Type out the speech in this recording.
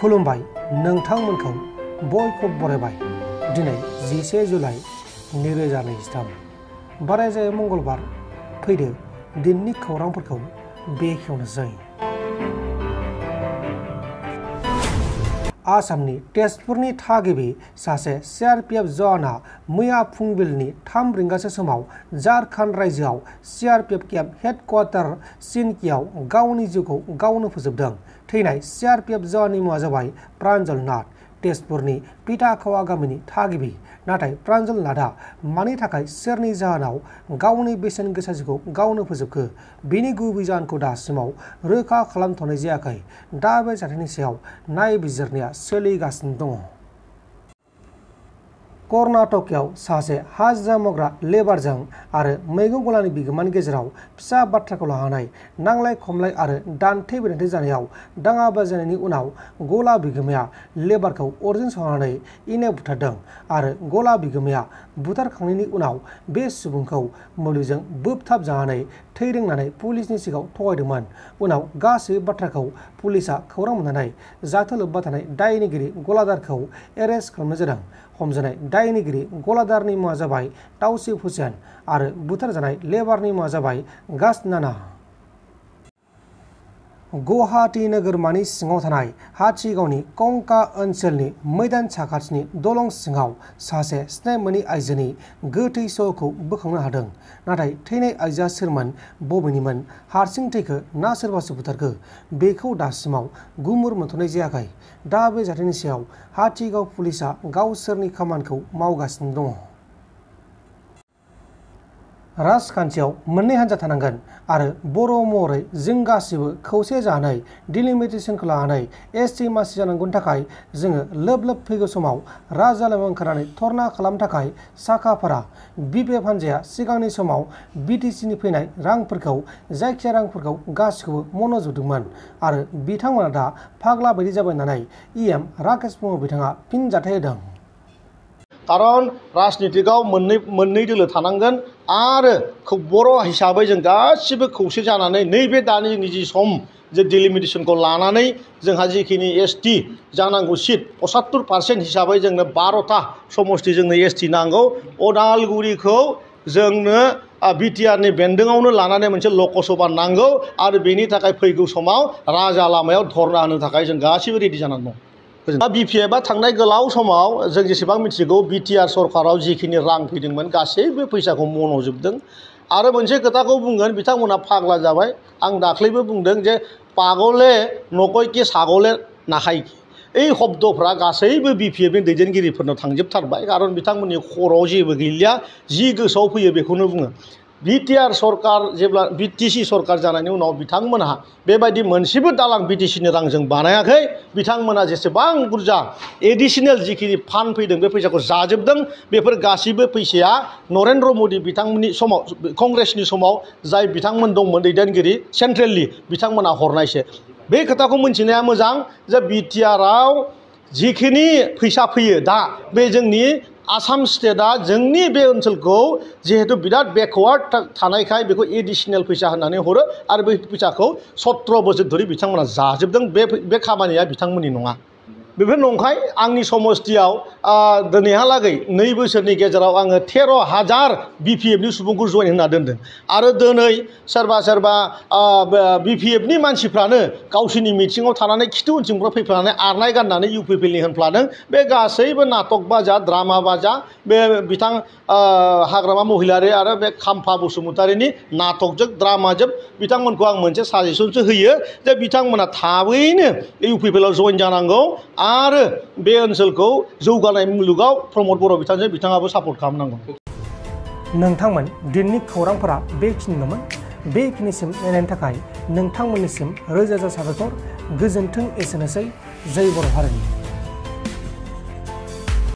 खुलुमबाय नोंथांमोनखौ बयखौबो बरायबाय। दिनै 11 जुलाइ 2023 बारायजायो मंगलबार। फैदो दिननि खौरांफोरखौ बेखेवनोसै। आसामनि तेजपुरनि थागिबि सासे CRPF जवाना मैया फुंबिलिनि 3 रिंगासो समाव झारखंड रायजोआव CRPF केम्प हेडक्वार्टार सिनकियाव गावनि जिउखौ गावनो फोजोबदों। थैनाय CRPF जवाननि मुङा जाबाय pranjal नाथ, तेजपुरनि पिटाखावा गामिनि थागिबि। नाथाय pranjal नाथआ मानि थाखाय सोरनि जाहोनाव गावनि बेसेन गोसा जिउखौ गावनो फोजोबखो बेनि गुबै जाहोनखौ दासिमाव रोखा खालामथ'नाय जायाखै। दा बे जाथायनि सायाव नायबिजिरनाया सोलिगासिनो दङ। कर्नाटकआव सासे हाजिरा मावग्रा लेबारजों आरो मैगं गलानि बिगोमानि गेजेराव फिसा बाथ्राखौ लानानै नांलाय खमलाय आरो दान्थे बिदान्थे जानायाव दाङाबाजि जानायनि उनाव गला बिगोमाया लेबारखौ अरजों सावनानै इनाय बुथारदों आरो गला बिगोमाया बुथारखांनायनि उनाव बे सुबुंखौ मोब्लिबजों बोबथाब जानानै थैदों होननानै पुलिसनि सिगाङाव थगायदोंमोन। उनाव गासैबो बाथ्राखौ पुलिसआ खौरां मोननानै जाथाय लोब्बा थानाय दायनिगिरि गलादारखौ एरेस्ट खालामनाय जादों। हमजानाय दायनिगिरि गलादारनि मुङा जाबाय ताउसिफ हुसेन आरो बुथारजानाय लेबारनि मुङा जाबाय गासनाना। गुवाहाटी नोगोरमानि सिङाव थानाय हाथिगावनि कंका ओनसोलनि मैदान साखाथिनि दलं सिङाव सासे सिनाय मोनै आइजोनि गोथै सह'खौ बोखांनो हादों। नाथाय थैनाय आइजोआ सोरमोन, बबेनिमोन, हारसिं थैखो ना सोरबासो बुथारखो बेखौ दासिमाव गुमुर मोनथ'नाय जायाखै। दा बे जाथायनि सायाव हाथिगाव पुलिसआ गावसोरनि खामानिखौ मावगासिनो दङ। राजखान्थियाव मोननै हान्जा थानांगोन आरो बर' महरै जों गासिबो खौसे जानानै डिलिमिटेसनखौ लानानै ST मासि जानांगौनि थाखाय जोङो लोब लोब फैगौ समाव राजा लामायाव ओंखारनानै धर्ना खालामनो थाखाय साखाफारा। BPF हान्जाया सिगांनि समाव BTC नि फैनाय रांफोरखौ जायखिया रांफोरखौ गासिखौबो मन'जोबदोंमोन आरो बिथांमोना दा फाग्ला बायदि जाबाय होननानै EM राकेश ब्रह्म बिथाङा फिनजाथाय होदों। कारन राजनीतिकआव मोननै दोलो थानांगोन आरो बर' हिसाबै जों गासिबो खौसे जानानै नैबे दानि जि सम जे डिलिमिटेसनखौ लानानै जोंहा जिखिनि ST जानांगौ सिट 75% हिसाबै जोंनो 12टा समस्ति जोंनो ST नांगौ। अदालगुरिखौ जोंनो BTR नि बेन्दोङावनो लानानै मोनसे लकसभा नांगौ आरो बेनि थाखाय फैगौ समाव राजा लामायाव धर्ना होनो थाखाय जों गासिबो रेडि जानानै दं। BPF आ थांनाय गोलाव समाव जों जेसेबां मिथिगौ BTR सरकाराव जिखिनि रां फैदोंमोन गासैबो फैसाखौ मन'जोबदों। आरो मोनसे खोथाखौ बुंगोन, बिथांमोना फाग्ला जाबाय। आं दाख्लैबो बुंदों जे पागले नकयके सागले नाखायके এই शब्दफ्रा गासैबो BPF नि दैदेनगिरिफोरनाव थांजोबथारबाय। खारन बिथांमोननि खर'आव जेबो गैलिया, जि गोसोआव फैयो बेखौनो बुङो। BTR सरकार जेब्ला BTC सरकार जानायनि उनाव बिथांमोनहा बेबायदि मोनसेबो दालां BTC नि रांजों बानायाखै। बिथांमोना जेसेबां बुरजा एडिशनेल जिखिनि फान्ड फैदों बे फैसाखौ जाजोबदों। बेफोर गासिबो फैसाया नरेन्द्र मदि बिथांमोननि समाव कंग्रेसनि समाव जाय बिथांमोन दंमोन दैदेनगिरि सेन्ट्रेलनि बिथांमोना हरनायसो। बे खोथाखौ मिथिनाया मोजां जे BTR आव जिखिनि फैसा फैयो दा बे जोंनि आसाम स्टेटआ जोंनि बे ओनसोलखौ जिहेतु बिराद बेकवार्ड थानायखाय बेखौ एडिशनेल फैसा होननानै हरो आरो बे फैसाखौ 17 बोसोर धरि बिथांमोना जाजोबदों। बे खामानिया बिथांमोननि नङा। बेफोर नंखाय। आंनि समस्तियाव दिनैहालागै 2 बोसोरनि गेजेराव आङो 13,000 BPF नि सुबुंखौ जइन होना दोनदों आरो दिनै सोरबा BPF नि मानसिफ्रानो गावसोरनि मिटिङाव थानानै खिथु उनथिंफ्राव फैफ्लानानै आरनाय गाननानै UPPL नि होनफ्लादों। बे गासैबो नाटक बाजा ड्रामा बाजा बे बिथां हाग्रामा महिलारि आरो बे खाम्फा बसुमतारिनि नाटकजों ड्रामाजों बिथांमोनखौ आं मोनसे साजेसनसो होयो जे बिथांमोना थाबैनो UPPL आव जइन जानांगौ आरो बे ओनसोलखौ जौगानाय मुलुगाव प्रमद बर' बिथाङाबो सापर्ट खालामनांगौ। नोंथांमोन दिननि खौरांफोरा बेखिनिल'मोन। बेखिनिसिम नायनायनि थाखाय नोंथांमोननिसिम रोजा रोजा साबायखर। गोजोन्थों। एसेनोसै। जय बर' हारिनि।